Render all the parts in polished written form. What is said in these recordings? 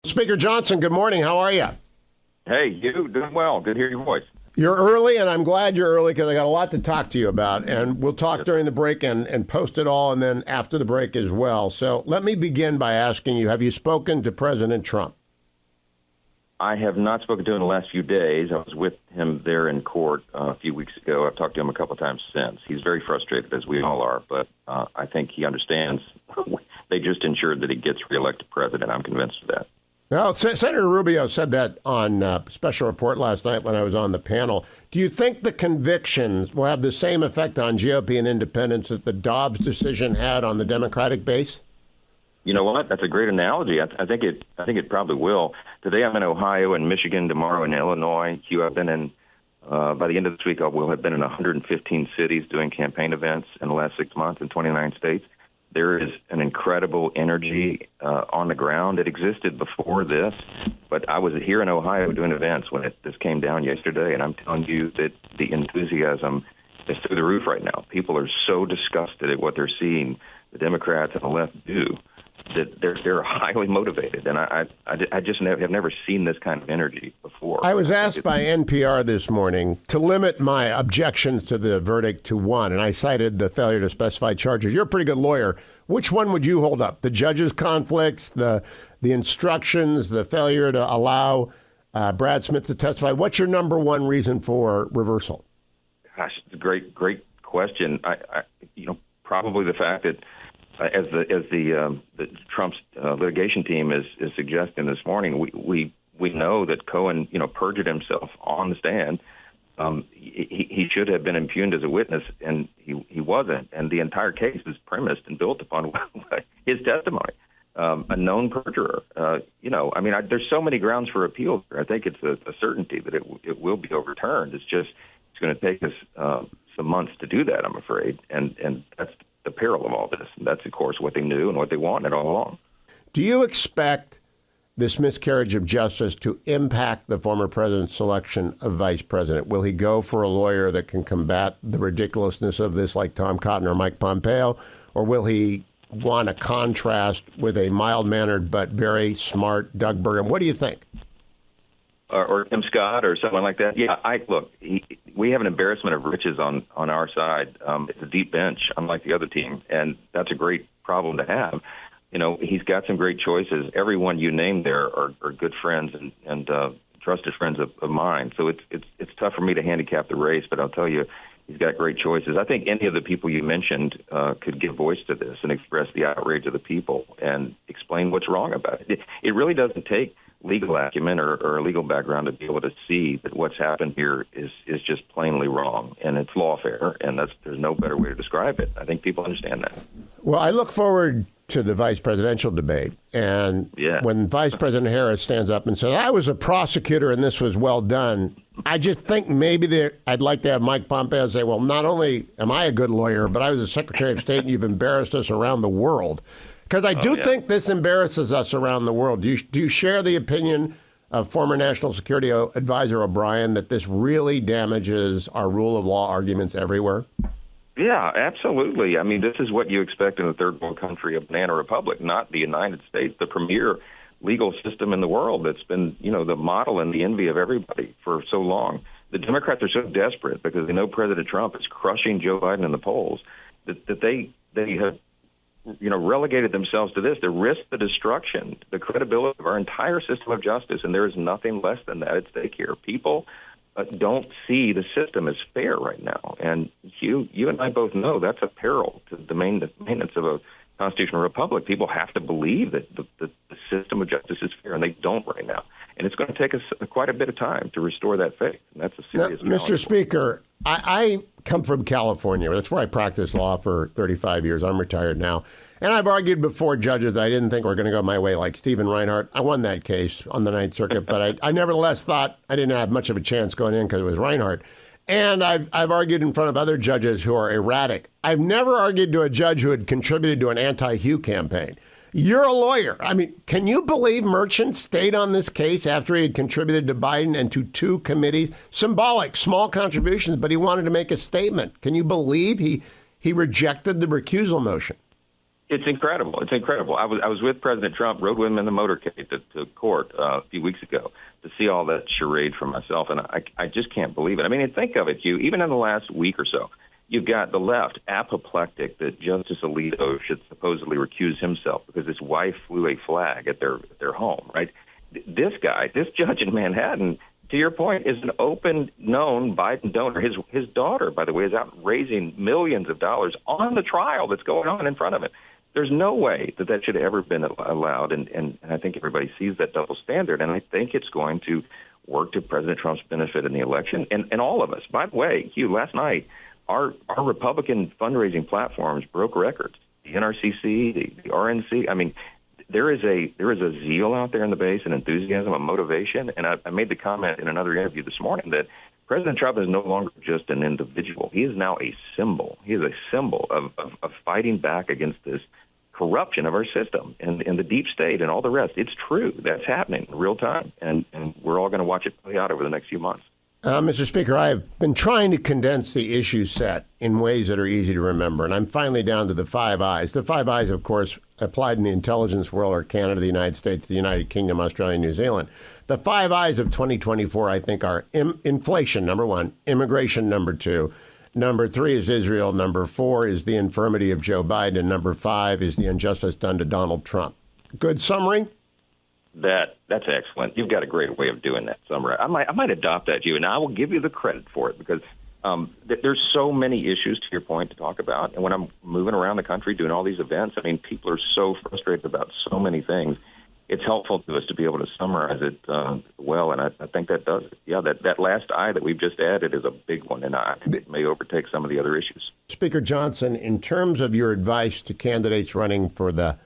Speaker Johnson, good morning. How are you? Hey, Hugh, doing well. Good to hear your voice. You're early, and I'm glad you're early because I got a lot to talk to you about. And we'll talk during the break and post it all, and then after the break as well. So let me begin by asking you, have you spoken to President Trump? I have not spoken to him in the last few days. I was with him there in court a few weeks ago. I've talked to him a couple of times since. He's very frustrated, as we all are, but I think he understands. They just ensured that he gets reelected president. I'm convinced of that. Well, Senator Rubio said that on special report last night when I was on the panel. Do you think the convictions will have the same effect on GOP and independents that the Dobbs decision had on the Democratic base? You know what? That's a great analogy. I think it probably will. Today I'm in Ohio and Michigan, tomorrow in Illinois. Hugh, I've been in, by the end of this week, I will have been in 115 cities doing campaign events in the last 6 months in 29 states. There is an incredible energy on the ground. It existed before this, but I was here in Ohio doing events when this came down yesterday, and I'm telling you that the enthusiasm is through the roof right now. People are so disgusted at what they're seeing the Democrats and the left do that they're highly motivated, and I just have never seen this kind of energy before. I was asked by NPR this morning to limit my objections to the verdict to one, and I cited the failure to specify charges. You're a pretty good lawyer. Which one would you hold up? The judge's conflicts, the instructions, the failure to allow Brad Smith to testify? What's your number one reason for reversal? Gosh, it's a great question. I probably the fact that as the Trump's litigation team is suggesting this morning, we know that Cohen perjured himself on the stand. He should have been impugned as a witness, and he wasn't. And the entire case is premised and built upon his testimony. A known perjurer. There's so many grounds for appeal. I think it's a certainty that it will be overturned. It's going to take us some months to do that, I'm afraid, and that's the peril of all this. And that's, of course, what they knew and what they wanted all along. Do you expect this miscarriage of justice to impact the former president's selection of vice president? Will he go for a lawyer that can combat the ridiculousness of this, like Tom Cotton or Mike Pompeo? Or will he want a contrast with a mild-mannered but very smart Doug Burgum? What do you think? Or Tim Scott or someone like that. Yeah, we have an embarrassment of riches on our side. It's a deep bench, unlike the other team, and that's a great problem to have. He's got some great choices. Everyone you named there are good friends and trusted friends of mine. So it's tough for me to handicap the race, but I'll tell you, he's got great choices. I think any of the people you mentioned could give voice to this and express the outrage of the people and explain what's wrong about it. It really doesn't take legal acumen or a legal background to be able to see that what's happened here is just plainly wrong, and it's lawfare, and there's no better way to describe it. I think people understand that. Well, I look forward to the vice presidential debate, and when Vice President Harris stands up and says, I was a prosecutor and this was well done, I just think maybe I'd like to have Mike Pompeo say, well, not only am I a good lawyer, but I was the Secretary of State and you've embarrassed us around the world. Because I do think this embarrasses us around the world. Do you share the opinion of former National Security Advisor O'Brien that this really damages our rule of law arguments everywhere? Yeah, absolutely. I mean, this is what you expect in a third world country, a banana republic, not the United States, the premier legal system in the world that's been, the model and the envy of everybody for so long. The Democrats are so desperate because they know President Trump is crushing Joe Biden in the polls that they have relegated themselves to this, to risk the destruction, the credibility of our entire system of justice, and there is nothing less than that at stake here. People don't see the system as fair right now, and you and I both know that's a peril to the maintenance of a constitutional republic. People have to believe that the system of justice is fair, and they don't right now. And it's going to take us quite a bit of time to restore that faith, and that's a serious now, Mr. Speaker, I come from California. That's where I practiced law for 35 years. I'm retired now. And I've argued before judges I didn't think were going to go my way, like Stephen Reinhart. I won that case on the Ninth Circuit, but I nevertheless thought I didn't have much of a chance going in because it was Reinhart. And I've argued in front of other judges who are erratic. I've never argued to a judge who had contributed to an anti-Hugh campaign. You're a lawyer. I mean, can you believe Merchant stayed on this case after he had contributed to Biden and to two committees? Symbolic, small contributions, but he wanted to make a statement. Can you believe he rejected the recusal motion? It's incredible. It's incredible. I was with President Trump, rode with him in the motorcade to court a few weeks ago to see all that charade for myself, and I just can't believe it. I mean, and think of it, Hugh. Even in the last week or so, you've got the left apoplectic that Justice Alito should supposedly recuse himself because his wife flew a flag at their home. Right? This guy, this judge in Manhattan, to your point, is an open, known Biden donor. His daughter, by the way, is out raising millions of dollars on the trial that's going on in front of him. There's no way that should have ever been allowed, and I think everybody sees that double standard, and I think it's going to work to President Trump's benefit in the election, and all of us. By the way, Hugh, last night, our Republican fundraising platforms broke records. The NRCC, the RNC, I mean, there is a zeal out there in the base, an enthusiasm, a motivation, and I made the comment in another interview this morning that President Trump is no longer just an individual. He is now a symbol. He is a symbol of fighting back against this corruption of our system and the deep state and all the rest. It's true. That's happening in real time, and we're all going to watch it play out over the next few months. Mr. Speaker, I have been trying to condense the issue set in ways that are easy to remember, and I'm finally down to the 5 I's. The 5 I's, of course, applied in the intelligence world are Canada, the United States, the United Kingdom, Australia, and New Zealand. The 5 I's of 2024, I think, are inflation, number one, immigration, number two. Number 3 is Israel. Number 4 is the infirmity of Joe Biden. And number 5 is the injustice done to Donald Trump. Good summary? That's excellent. You've got a great way of doing that summary. I might adopt that, Hugh, and I will give you the credit for it because there's so many issues, to your point, to talk about. And when I'm moving around the country doing all these events, I mean, people are so frustrated about so many things. It's helpful to us to be able to summarize it well, and I think that does it. Yeah, that last I that we've just added is a big one, and I think it may overtake some of the other issues. Speaker Johnson, in terms of your advice to candidates running for the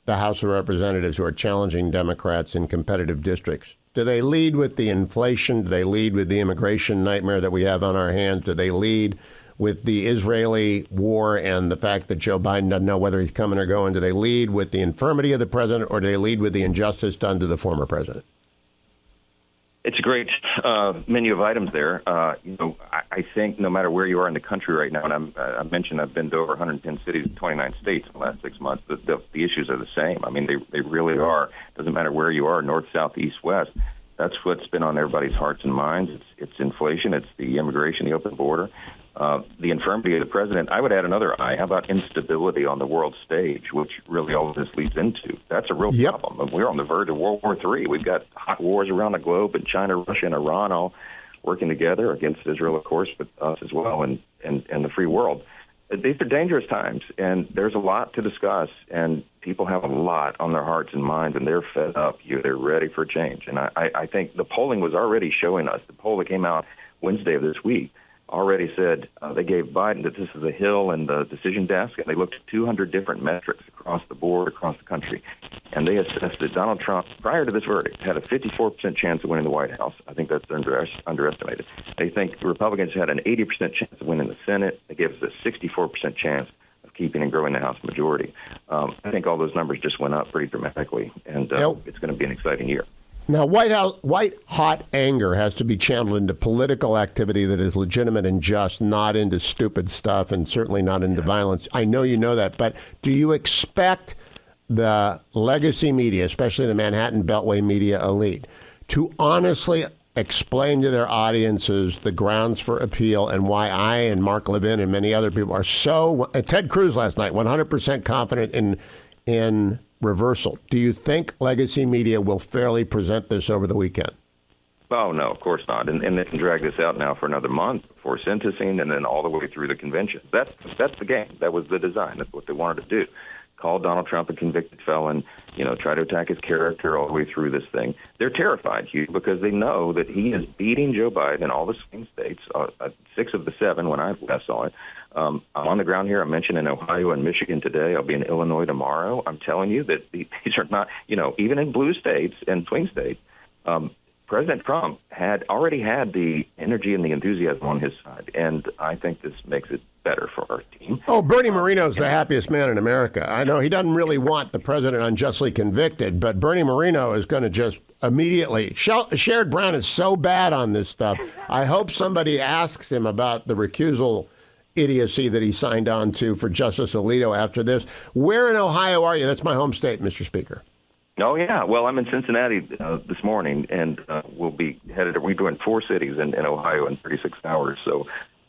House of Representatives who are challenging Democrats in competitive districts, do they lead with the inflation? Do they lead with the immigration nightmare that we have on our hands? Do they lead with the Israeli war and the fact that Joe Biden doesn't know whether he's coming or going? Do they lead with the infirmity of the president, or do they lead with the injustice done to the former president? It's a great menu of items there. I think no matter where you are in the country right now, and I mentioned I've been to over 110 cities in 29 states in the last 6 months, the issues are the same. I mean, they really are. It doesn't matter where you are, north, south, east, west. That's what's been on everybody's hearts and minds. It's inflation. It's the immigration, the open border, the infirmity of the president. I would add another I. How about instability on the world stage, which really all of this leads into? That's a real problem. We're on the verge of World War III. We've got hot wars around the globe, and China, Russia, and Iran all working together against Israel, of course, but us as well, and the free world. These are dangerous times, and there's a lot to discuss, and people have a lot on their hearts and minds, and they're fed up. They're ready for change. And I think the polling was already showing us. The poll that came out Wednesday of this week already said they gave Biden that this is a hill in the decision desk, and they looked at 200 different metrics across the board, across the country. And they assessed that Donald Trump, prior to this verdict, had a 54% chance of winning the White House. I think that's underestimated. They think Republicans had an 80% chance of winning the Senate. They gave us a 64% chance of keeping and growing the House majority. I think all those numbers just went up pretty dramatically, and it's going to be an exciting year. Now, white hot anger has to be channeled into political activity that is legitimate and just, not into stupid stuff, and certainly not into violence. I know you know that, but do you expect the legacy media, especially the Manhattan Beltway media elite, to honestly explain to their audiences the grounds for appeal and why I and Mark Levin and many other people are so, Ted Cruz last night, 100% confident in reversal? Do you think legacy media will fairly present this over the weekend? Oh, no, of course not. And they can drag this out now for another month before sentencing and then all the way through the convention. That's the game. That was the design. That's what they wanted to do. Call Donald Trump a convicted felon, try to attack his character all the way through this thing. They're terrified, Hugh, because they know that he is beating Joe Biden in all the swing states, 6 of the 7 when I last saw it. I'm on the ground here. I mentioned in Ohio and Michigan today. I'll be in Illinois tomorrow. I'm telling you that these are not, even in blue states and swing states, President Trump already had the energy and the enthusiasm on his side, and I think this makes it better for our team. Oh, Bernie Moreno's the happiest man in America. I know he doesn't really want the president unjustly convicted, but Bernie Moreno is going to just immediately. Sherrod Brown is so bad on this stuff. I hope somebody asks him about the recusal idiocy that he signed on to for Justice Alito after this. Where in Ohio are you? That's my home state, Mr. Speaker. Oh, yeah. Well, I'm in Cincinnati this morning, and we'll be headed. We're doing 4 cities in Ohio in 36 hours. So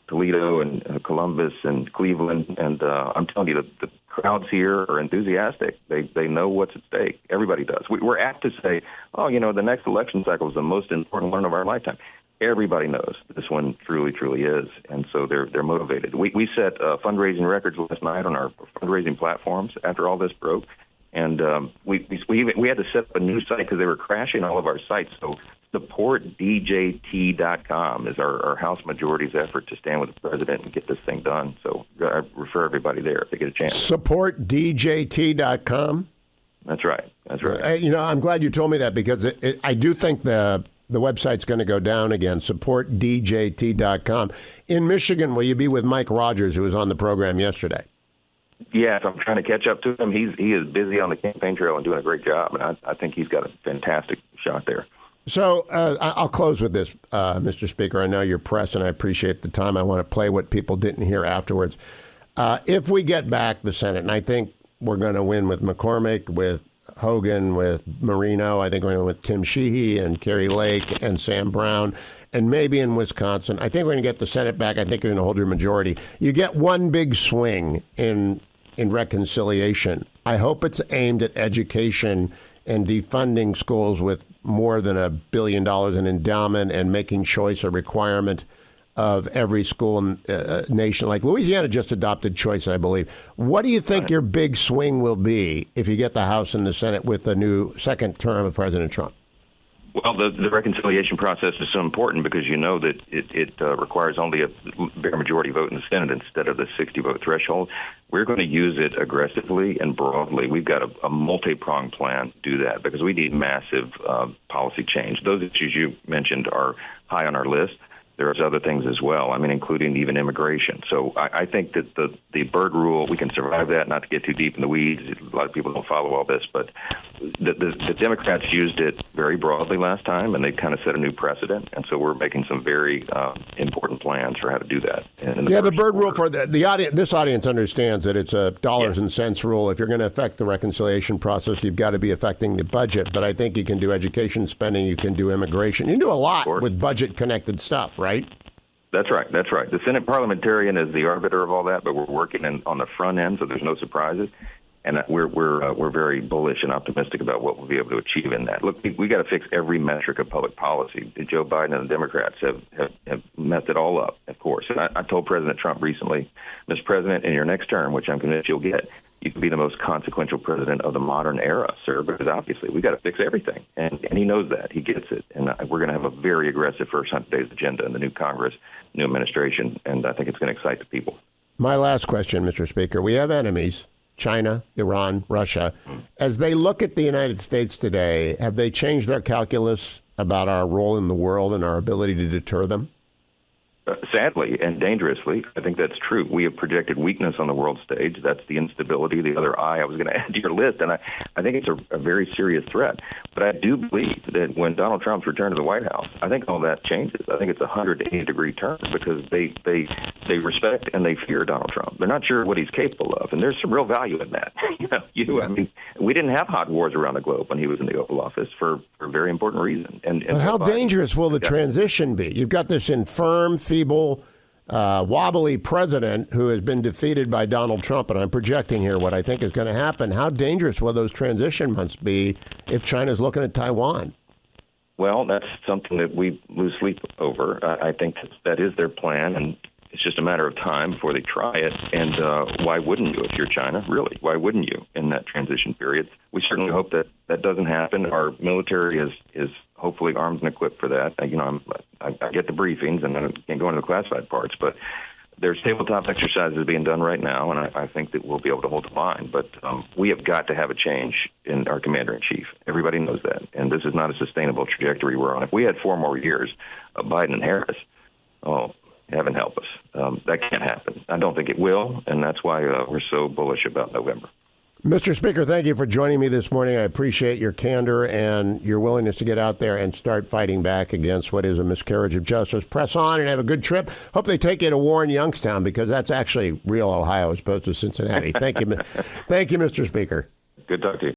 Toledo and Columbus and Cleveland. And I'm telling you, the crowds here are enthusiastic. They know what's at stake. Everybody does. We're apt to say, oh, the next election cycle is the most important one of our lifetime. Everybody knows this one truly is, and so they're motivated. We set fundraising records last night on our fundraising platforms after all this broke, and we had to set up a new site because they were crashing all of our sites. So supportdjt.com is our House majority's effort to stand with the president and get this thing done. So I refer everybody there if they get a chance. Supportdjt.com? That's right. I'm glad you told me that because I do think the website's going to go down again, supportdjt.com. In Michigan, will you be with Mike Rogers, who was on the program yesterday? Yes, I'm trying to catch up to him. He is busy on the campaign trail and doing a great job, and I think he's got a fantastic shot there. So I'll close with this, Mr. Speaker. I know you're pressed, and I appreciate the time. I want to play what people didn't hear afterwards. If we get back the Senate, and I think we're going to win with McCormick, with Hogan, with Marino, I think we're going to win with Tim Sheehy and Kerry Lake and Sam Brown, and maybe in Wisconsin. I think we're going to get the Senate back. I think you're going to hold your majority. You get one big swing in reconciliation. I hope it's aimed at education and defunding schools with more than $1 billion in endowment and making choice a requirement of every school in nation. Like Louisiana just adopted choice, I believe. What do you think your big swing will be if you get the House and the Senate with the new second term of President Trump? Well, the reconciliation process is so important because you know that it requires only a bare majority vote in the Senate instead of the 60-vote threshold. We're going to use it aggressively and broadly. We've got a multi-pronged plan to do that because we need massive policy change. Those issues you mentioned are high on our list. There's other things as well, including even immigration. So I think that the Byrd rule, we can survive that, not to get too deep in the weeds. A lot of people don't follow all this, but the Democrats used it very broadly last time, and they kind of set a new precedent. And so we're making some very important plans for how to do that. The Byrd rule for the audience. This audience understands that it's a dollars and cents rule. If you're going to affect the reconciliation process, you've got to be affecting the budget. But I think you can do education spending, you can do immigration, you can do a lot with budget-connected stuff, right? That's right. The Senate parliamentarian is the arbiter of all that, but we're working on the front end, so there's no surprises. And we're very bullish and optimistic about what we'll be able to achieve in that. Look, we got to fix every metric of public policy. Joe Biden and the Democrats have messed it all up, of course. And I told President Trump recently, Mr. President, in your next term, which I'm convinced you'll get, you can be the most consequential president of the modern era, sir, because obviously we got to fix everything. And he knows that. He gets it. And we're going to have a very aggressive first 100 days agenda in the new Congress, new administration, and I think it's going to excite the people. My last question, Mr. Speaker. We have enemies, China, Iran, Russia. As they look at the United States today, have they changed their calculus about our role in the world and our ability to deter them? Sadly and dangerously, I think that's true. We have projected weakness on the world stage. That's the instability, the other eye I was going to add to your list. And I think it's a very serious threat. But I do believe that when Donald Trump's returned to the White House, I think all that changes. I think it's a 180-degree turn because they respect and they fear Donald Trump. They're not sure what he's capable of. And there's some real value in that. I mean, we didn't have hot wars around the globe when he was in the Oval Office for a very important reason. But how dangerous will the transition be? You've got this infirm, feeble, wobbly president who has been defeated by Donald Trump, and I'm projecting here what I think is going to happen. How dangerous will those transition months be if China's looking at Taiwan? Well, that's something that we lose sleep over. I think that is their plan, and it's just a matter of time before they try it. And why wouldn't you if you're China? Really, why wouldn't you in that transition period? We certainly hope that that doesn't happen. Our military is hopefully armed and equipped for that. I get the briefings, and I can't go into the classified parts, but there's tabletop exercises being done right now, and I think that we'll be able to hold the line. But we have got to have a change in our commander-in-chief. Everybody knows that, and this is not a sustainable trajectory we're on. If we had 4 more years of Biden and Harris, heaven help us. That can't happen. I don't think it will, and that's why we're so bullish about November. Mr. Speaker, thank you for joining me this morning. I appreciate your candor and your willingness to get out there and start fighting back against what is a miscarriage of justice. Press on and have a good trip. Hope they take you to war in Youngstown, because that's actually real Ohio as opposed to Cincinnati. Thank you. Thank you, Mr. Speaker. Good talk to you.